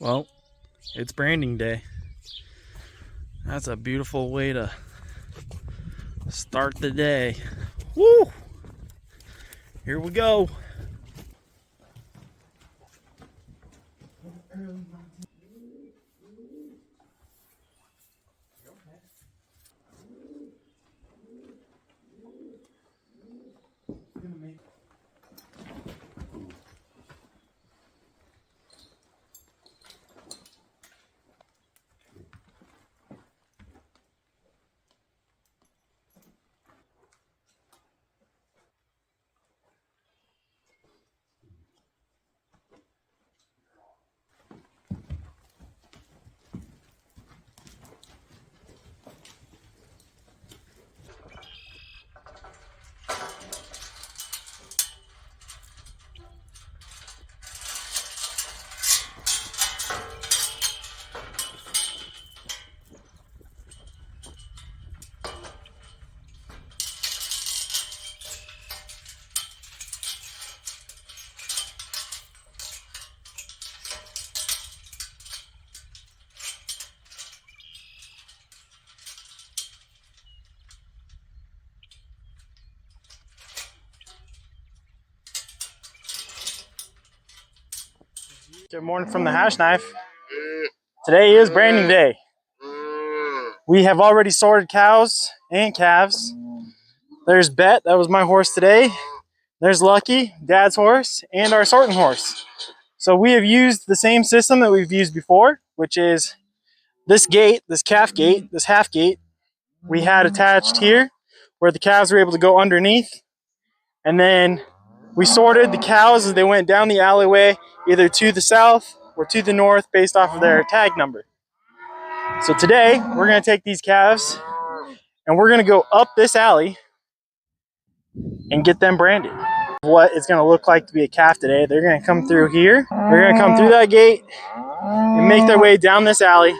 Well, it's branding day. That's a beautiful way to start the day. Woo! Here we go. Good morning from the Hashknife. Today is branding day. We have already sorted cows and calves. There's Bet, that was my horse today. There's Lucky, Dad's horse, and our sorting horse. So we have used the same system that we've used before, which is this gate, this calf gate, this half gate, we had attached here where the calves were able to go underneath. And then we sorted the cows as they went down the alleyway, either to the south or to the north based off of their tag number. So today we're going to take these calves and we're going to go up this alley and get them branded. What it's going to look like to be a calf today. They're going to come through here. They're going to come through that gate and make their way down this alley.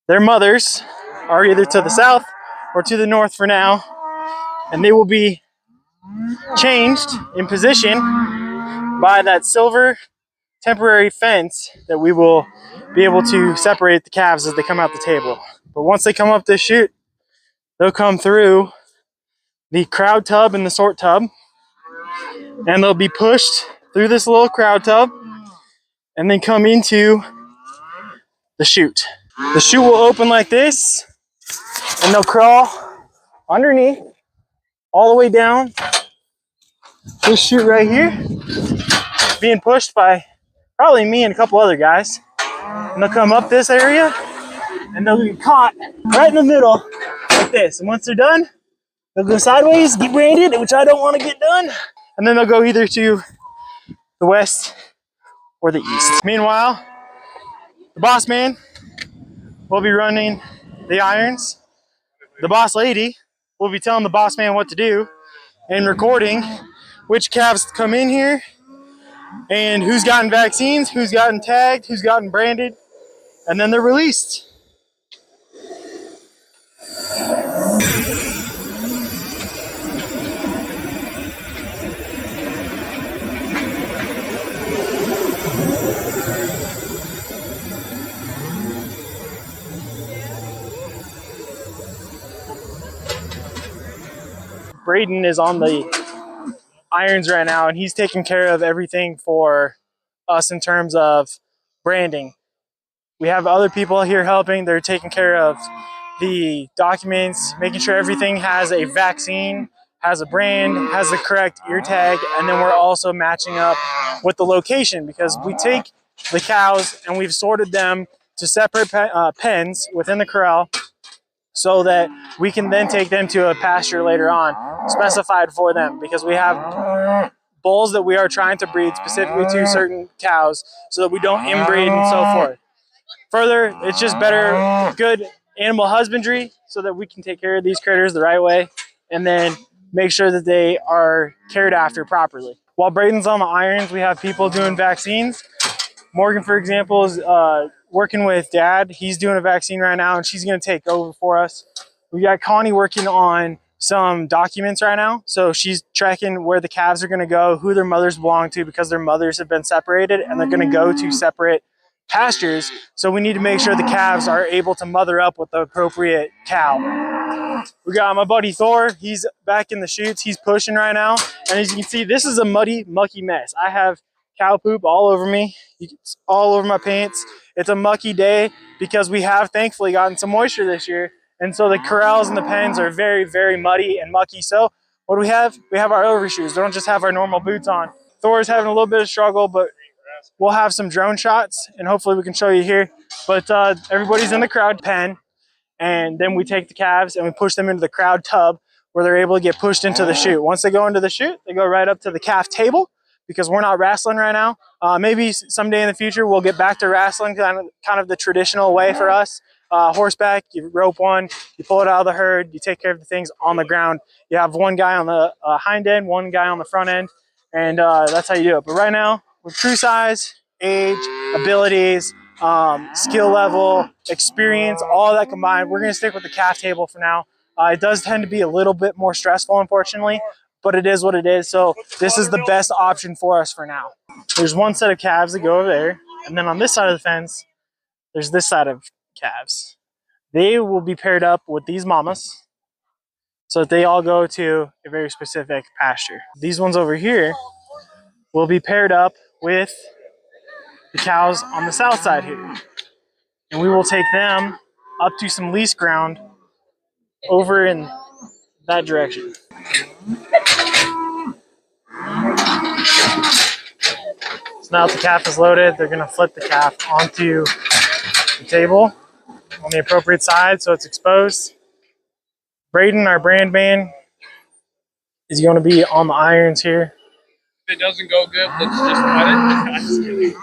Their mothers are either to the south or to the north for now, and they will be changed in position by that silver temporary fence that we will be able to separate the calves as they come out the table. But once they come up this chute, they'll come through the crowd tub and the sort tub, and they'll be pushed through this little crowd tub and then come into the chute. The chute will open like this, and they'll crawl underneath all the way down this chute right here, being pushed by probably me and a couple other guys. And they'll come up this area and they'll get caught right in the middle like this. And once they're done, they'll go sideways, get branded, which I don't want to get done. And then they'll go either to the west or the east. Meanwhile, the boss man will be running the irons. The boss lady will be telling the boss man what to do and recording which calves come in here and who's gotten vaccines, who's gotten tagged, who's gotten branded, and then they're released. Braden is on the irons right now, and he's taking care of everything for us in terms of branding. We have other people here helping. They're taking care of the documents, making sure everything has a vaccine, has a brand, has the correct ear tag, and then we're also matching up with the location, because we take the cows and we've sorted them to separate pens within the corral so that we can then take them to a pasture later on specified for them, because we have bulls that we are trying to breed specifically to certain cows so that we don't inbreed and so forth. Further, it's just better, good animal husbandry so that we can take care of these critters the right way and then make sure that they are cared after properly. While Braden's on the irons, we have people doing vaccines. Morgan, for example, is working with Dad. He's doing a vaccine right now, and she's going to take over for us. We got Connie working on some documents right now. So she's tracking where the calves are going to go, who their mothers belong to, because their mothers have been separated and they're going to go to separate pastures. So we need to make sure the calves are able to mother up with the appropriate cow. We got my buddy Thor. He's back in the chutes. He's pushing right now. And as you can see, this is a muddy, mucky mess. I have cow poop all over me. It's all over my pants. It's a mucky day because we have thankfully gotten some moisture this year. And so the corrals and the pens are very, very muddy and mucky. So what do we have? We have our overshoes. We don't just have our normal boots on. Thor's having a little bit of struggle, but we'll have some drone shots and hopefully we can show you here. But everybody's in the crowd pen. And then we take the calves and we push them into the crowd tub where they're able to get pushed into the chute. Once they go into the chute, they go right up to the calf table because we're not wrestling right now. Maybe someday in the future, we'll get back to wrestling, kind of the traditional way for us. Horseback, you rope one, you pull it out of the herd, you take care of the things on the ground. You have one guy on the hind end, one guy on the front end, and that's how you do it. But right now, with true size, age, abilities, skill level, experience, all that combined, we're going to stick with the calf table for now. It does tend to be a little bit more stressful, unfortunately, but it is what it is. So this is the best option for us for now. There's one set of calves that go over there, and then on this side of the fence, there's this side of calves. They will be paired up with these mamas so that they all go to a very specific pasture. These ones over here will be paired up with the cows on the south side here. And we will take them up to some lease ground over in that direction. So now that the calf is loaded, they're going to flip the calf onto the table on the appropriate side so it's exposed. Braden, our brand man, is going to be on the irons here. If it doesn't go good, let's just cut it. I'm just kidding.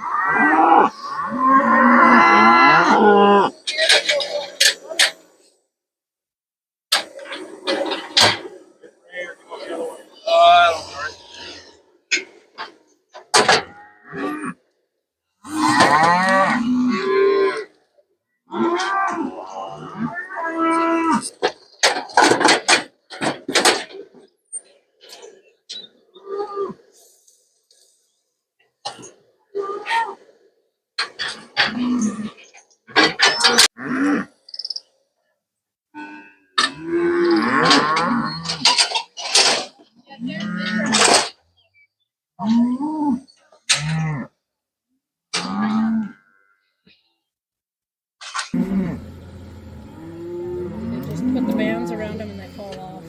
Put the bands around them and they fall off.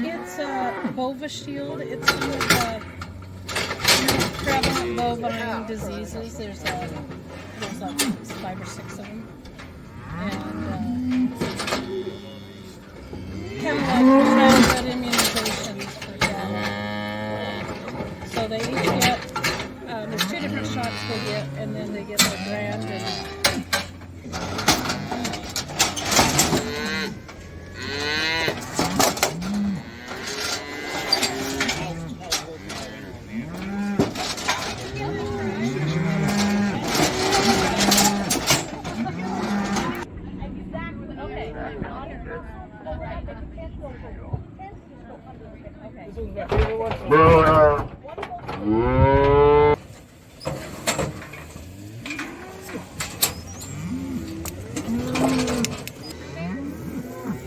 It's a bova shield. It's one of the prevalent bovine diseases. There's like 5 or 6 of them. And kind of like childhood immunizations for cattle. So they each get, there's 2 different shots they get, and then they get their brand and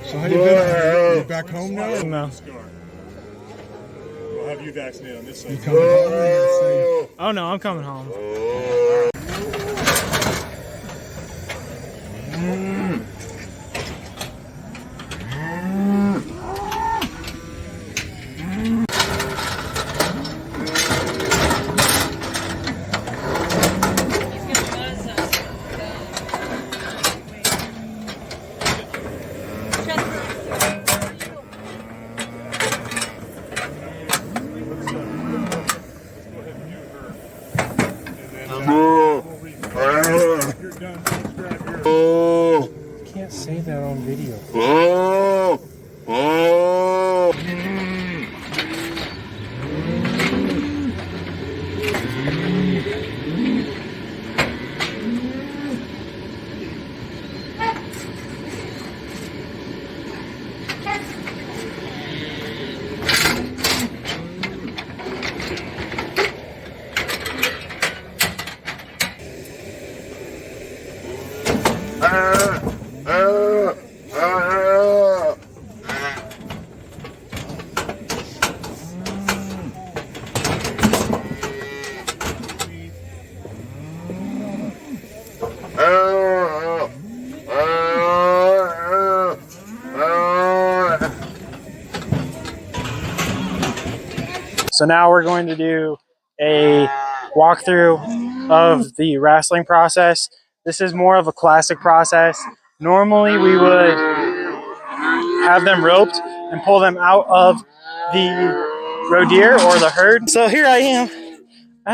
So how do you feel? You back home now? No. We'll have you vaccinated on this side. You coming home? Oh no, I'm coming home. So now we're going to do a walkthrough of the wrestling process. This is more of a classic process. Normally we would have them roped and pull them out of the roe deer or the herd. So here I am. I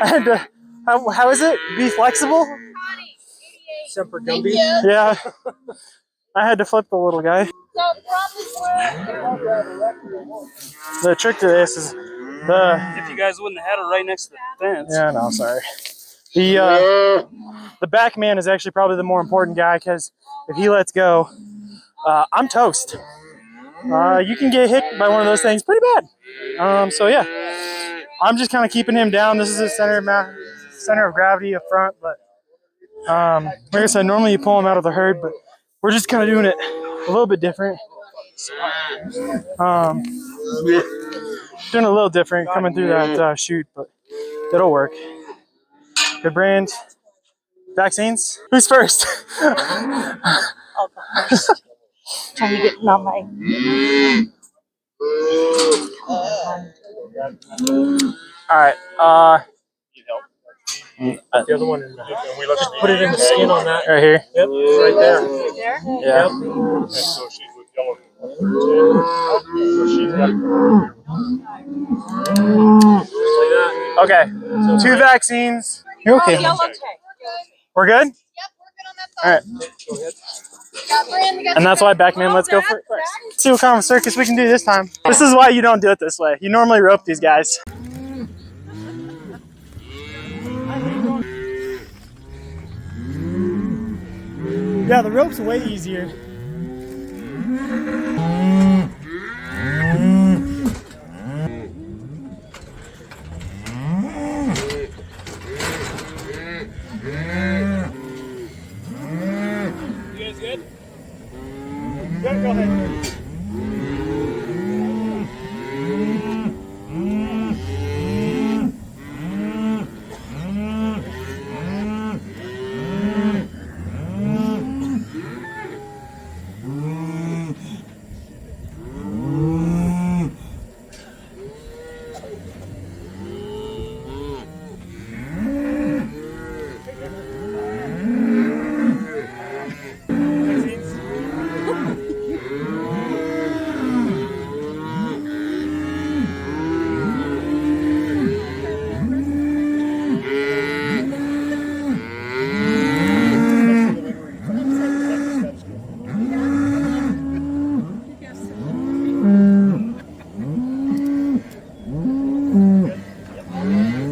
had to, how is it? Be flexible? Semper Gumby. Yeah. I had to flip the little guy. The trick to this is If you guys wouldn't have had it right next to the fence. Yeah, no, sorry. The back man is actually probably the more important guy because if he lets go, I'm toast. You can get hit by one of those things pretty bad. So yeah, I'm just kind of keeping him down. This is the center of gravity up front, but like I said, normally you pull him out of the herd, but we're just kind of doing it a little bit different. Doing a little different coming through that chute, but it'll work. Good brand. Vaccines? Who's first? I'll go first. Trying to get on my. All right. The other one, just put it in the skin on that. Right here. Yep, right there. There? Yeah. Yep. And so she's with yellow. So she's got like that. Okay. Two vaccines. You're okay. Yellow tag. We're good? Yep, we're good on that All side. right. Yeah, Brand, we got And that's why backman, let's go first. See what kind of circus we can do this time. This is why you don't do it this way. You normally rope these guys. Yeah, the rope's way easier. You guys good? Good, go ahead.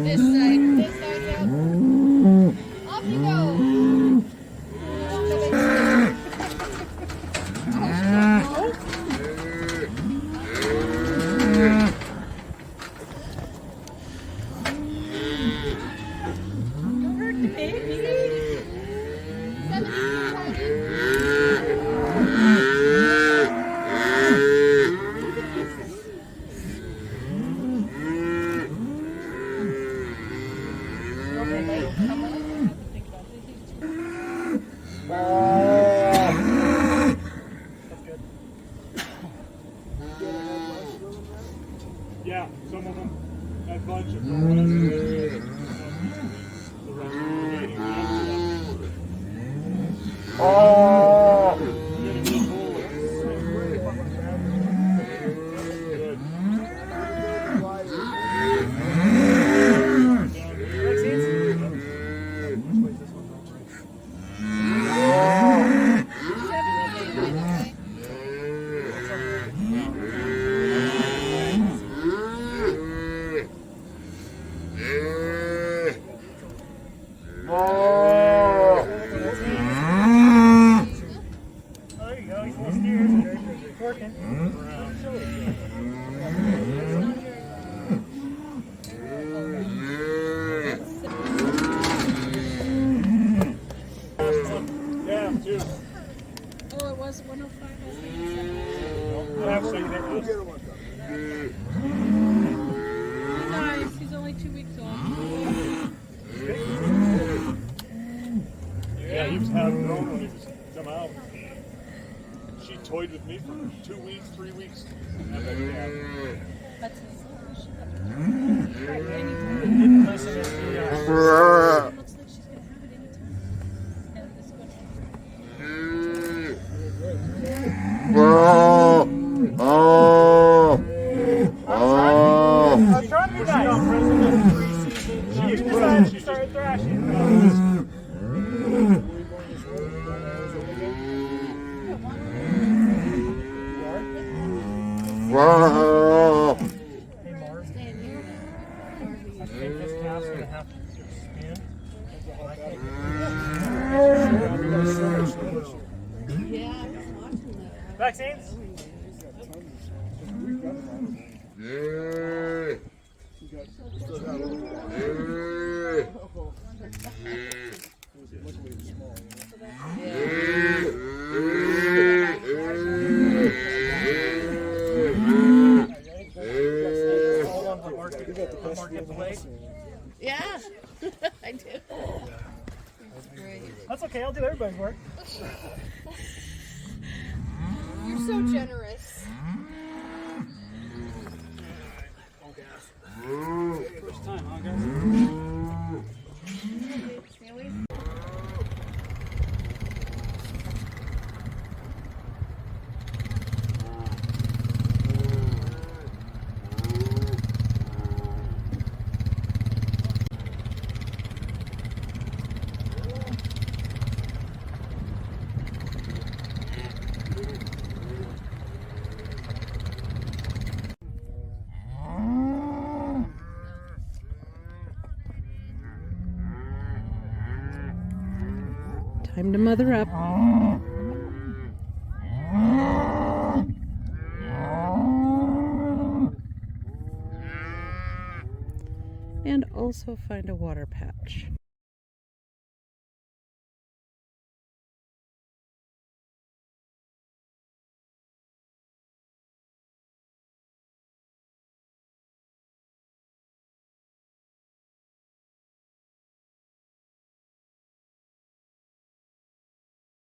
This side, yeah. Off you go. Yeah, some of them, that bunch of yeah, too. Oh, it was 105. Actually, that was Nice. He's only 2 weeks old. yeah, he was having grown when he was come out. She toyed with me for 2 weeks, 3 weeks. And I'm like, yeah. That's his. Listen, it's the, It looks like she's gonna have it anytime. And this one. I was trying to be nice. You decided to start thrashing. Hey, Marv. I think this calf's gonna have to spin. Yeah, I was watching that. Vaccines? Yeah, I do. That's great. That's okay, I'll do everybody's work. You're so generous. First time, huh, guys? Time to mother up. And also find a water patch.